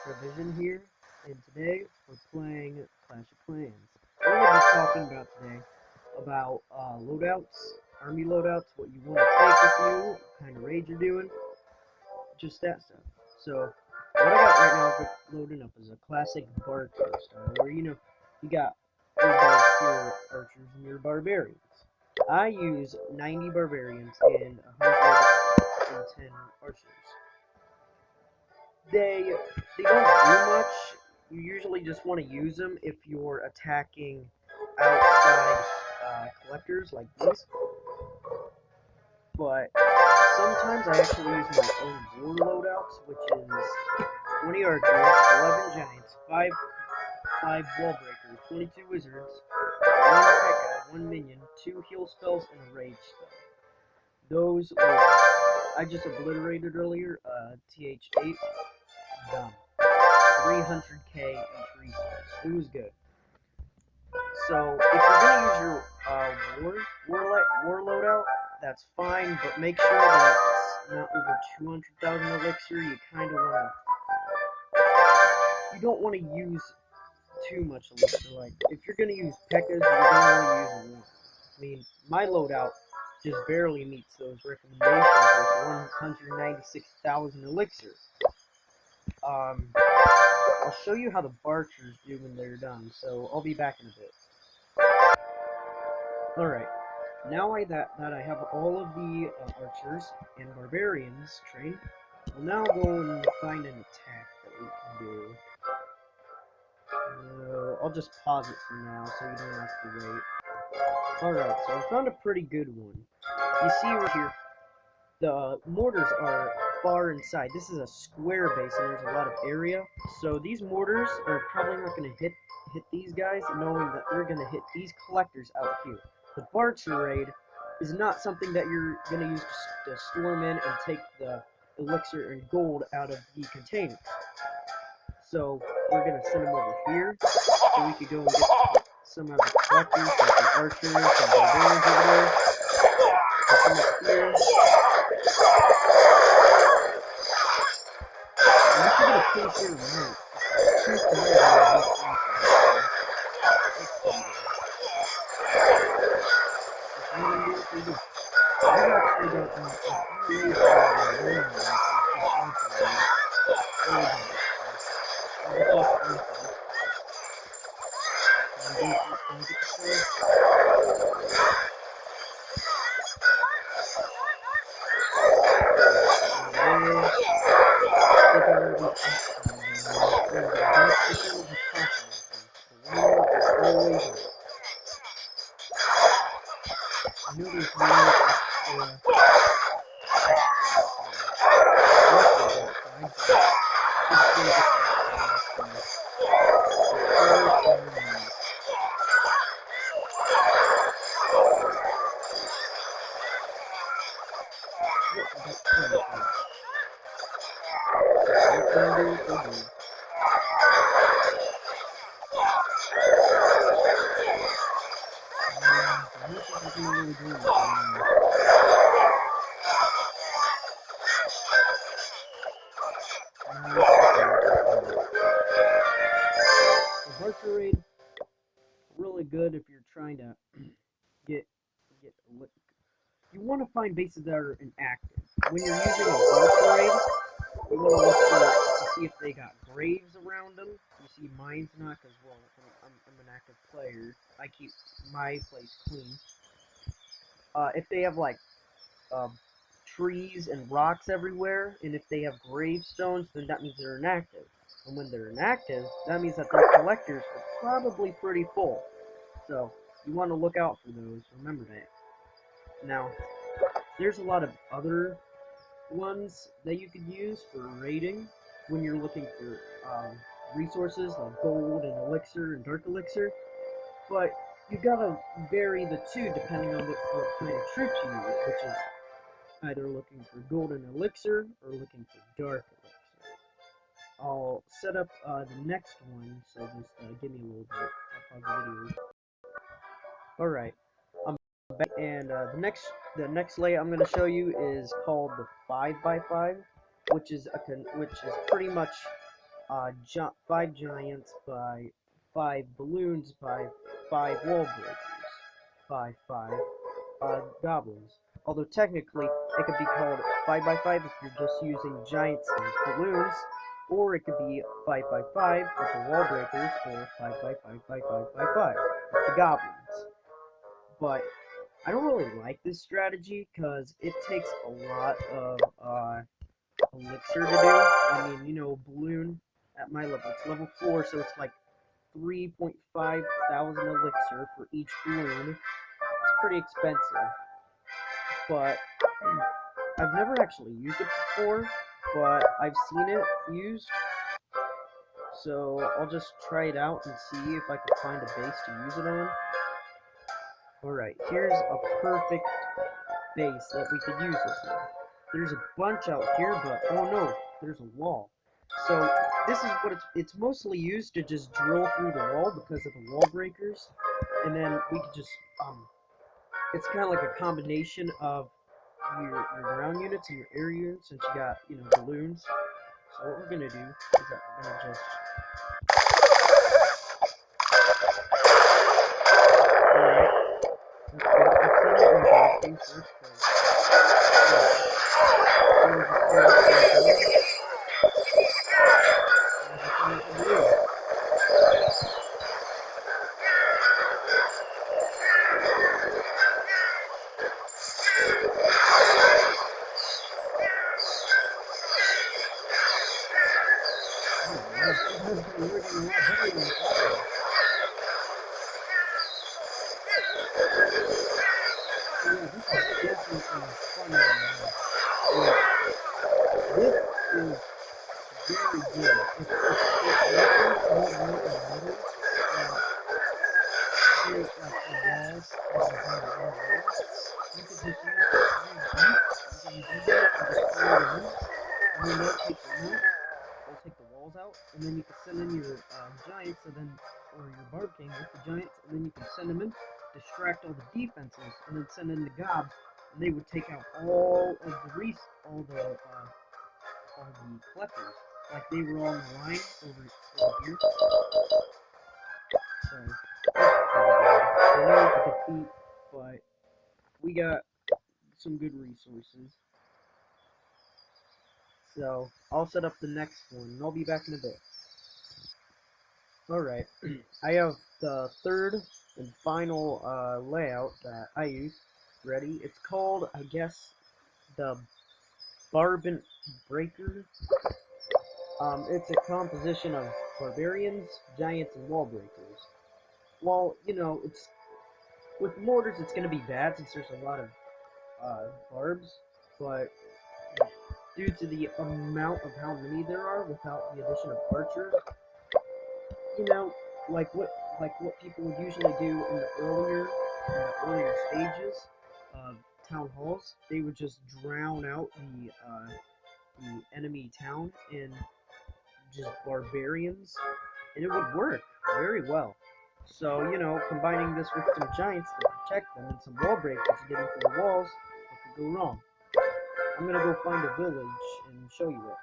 Travision here, and today we're playing Clash of Clans. We're going to be talking about today about loadouts, army loadouts, what you want to take with you, what kind of raid you're doing, just that stuff. So, what I got right now loading up is a classic Barker style, where you got your archers and your barbarians. I use 90 barbarians and 110 archers. They don't do much. You usually just want to use them if you're attacking outside collectors like these. But sometimes I actually use my own war loadouts, which is 20 archers, 11 giants, 5 wall breakers, 22 wizards, 1 P.E.K.K.A, 1 minion, 2 heal spells, and a rage spell. Those were I just obliterated earlier. TH8 done. 300k each resource. It was good. So if you're gonna use your war loadout, that's fine, but make sure that it's not over 200,000 elixir. You kind of wanna, you don't want to use too much elixir. Like if you're gonna use P.E.K.K.As, you're gonna only use 1. I mean, my loadout just barely meets those recommendations with 196,000 elixir. I'll show you how the Barchers do when they're done, so I'll be back in a bit. Alright, now that I have all of the archers and barbarians trained, we'll now go and find an attack that we can do. I'll just pause it for now so you don't have to wait. Alright, so I found a pretty good one. You see right here, the mortars are far inside. This is a square base and there's a lot of area, so these mortars are probably not going to hit these guys, knowing that they're going to hit these collectors out here. The Barcher raid is not something that you're going to use to storm in and take the elixir and gold out of the containers. So we're going to send them over here so we could go and get some of the collectors, like the archers and barbarians over there. Put them up here. And you should get a pretty fair amount. I've actually got a few I know there's no Barcher raid, really good if you're trying to get you want to find bases that are inactive. When you're using a Barcher raid, you want to look to see if they got graves around them. You see mine's not, because, well, I'm an active player. I keep my place clean. If they have, like, trees and rocks everywhere, and if they have gravestones, then that means they're inactive. And when they're inactive, that means that their collectors are probably pretty full. So, you want to look out for those, remember that. Now, there's a lot of other ones that you could use for raiding when you're looking for resources like gold and elixir and dark elixir, but you gotta vary the two depending on what kind of troops you use, which is either looking for golden elixir or looking for dark elixir. I'll set up the next one, so just give me a little bit. I'll pause the video. Alright, I'm back, and the next layout I'm going to show you is called the 5x5, which is pretty much 5 giants by 5 balloons by 5 wall breakers by 5 goblins. Although technically it could be called 5 by 5 if you're just using giants and balloons, or it could be 5 by 5 with the wall breakers, or 5 by 5 by 5 by 5 with the goblins. But I don't really like this strategy because it takes a lot of elixir to do. I mean, you know, balloon at my level, it's level 4, so it's like 3.5 thousand elixir for each balloon. It's pretty expensive, but I've never actually used it before, but I've seen it used, so I'll just try it out and see if I can find a base to use it on. Alright, here's a perfect base that we could use this on. There's a bunch out here, but oh no, there's a wall. So this is what it's mostly used to just drill through the wall because of the wall breakers, and then we could just it's kind of like a combination of your ground units and your air units, since you got, you know, balloons. So what we're gonna do is that we're gonna just alright. Let's go. Let's set it in the thing first. And then you can send in your giants, and then, or your Barb King with the giants, and then you can send them in, distract all the defenses, and then send in the gobs, and they would take out all of the all the collectors, like they were on the line over here. So I know it's a defeat, but we got some good resources. So I'll set up the next one, and I'll be back in a bit. Alright, I have the third and final layout that I use ready. It's called, I guess, the Barbant Breaker. It's a composition of barbarians, giants, and wall breakers. Well, you know, it's with mortars it's gonna be bad since there's a lot of barbs, but due to the amount of how many there are without the addition of archers, you know, like what people would usually do in the earlier stages of town halls, they would just drown out the enemy town in just barbarians, and it would work very well. So, you know, combining this with some giants to protect them and some wall breakers to get into the walls, what could go wrong? I'm gonna go find a village and show you it.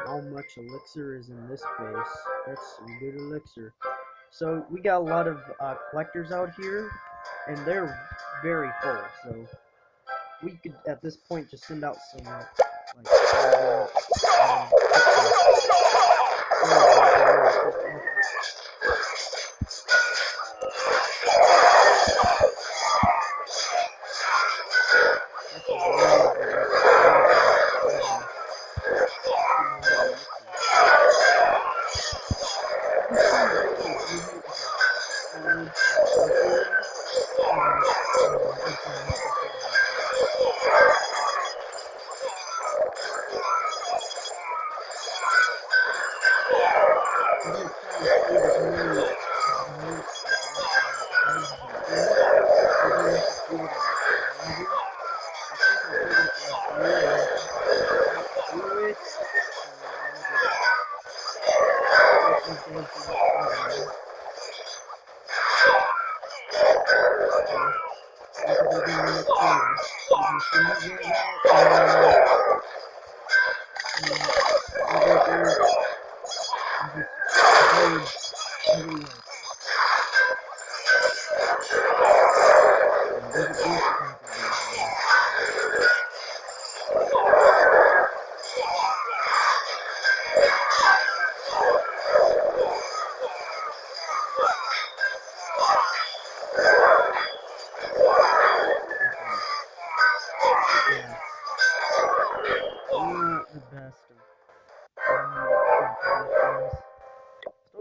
How much elixir is in this base? That's some good elixir. So we got a lot of collectors out here, and they're very full. So we could at this point just send out some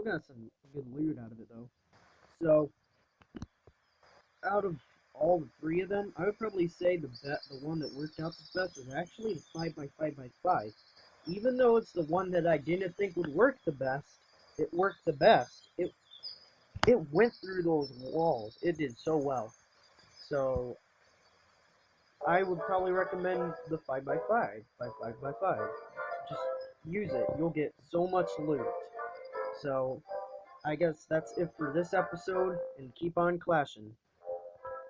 got some good loot out of it though. So out of all the three of them, I would probably say the one that worked out the best was actually the 5x5x5. Even though it's the one that I didn't think would work the best, it worked the best. It went through those walls. It did so well. So I would probably recommend the 5x5 by 5x5. Just use it. You'll get so much loot. So I guess that's it for this episode, and keep on clashing.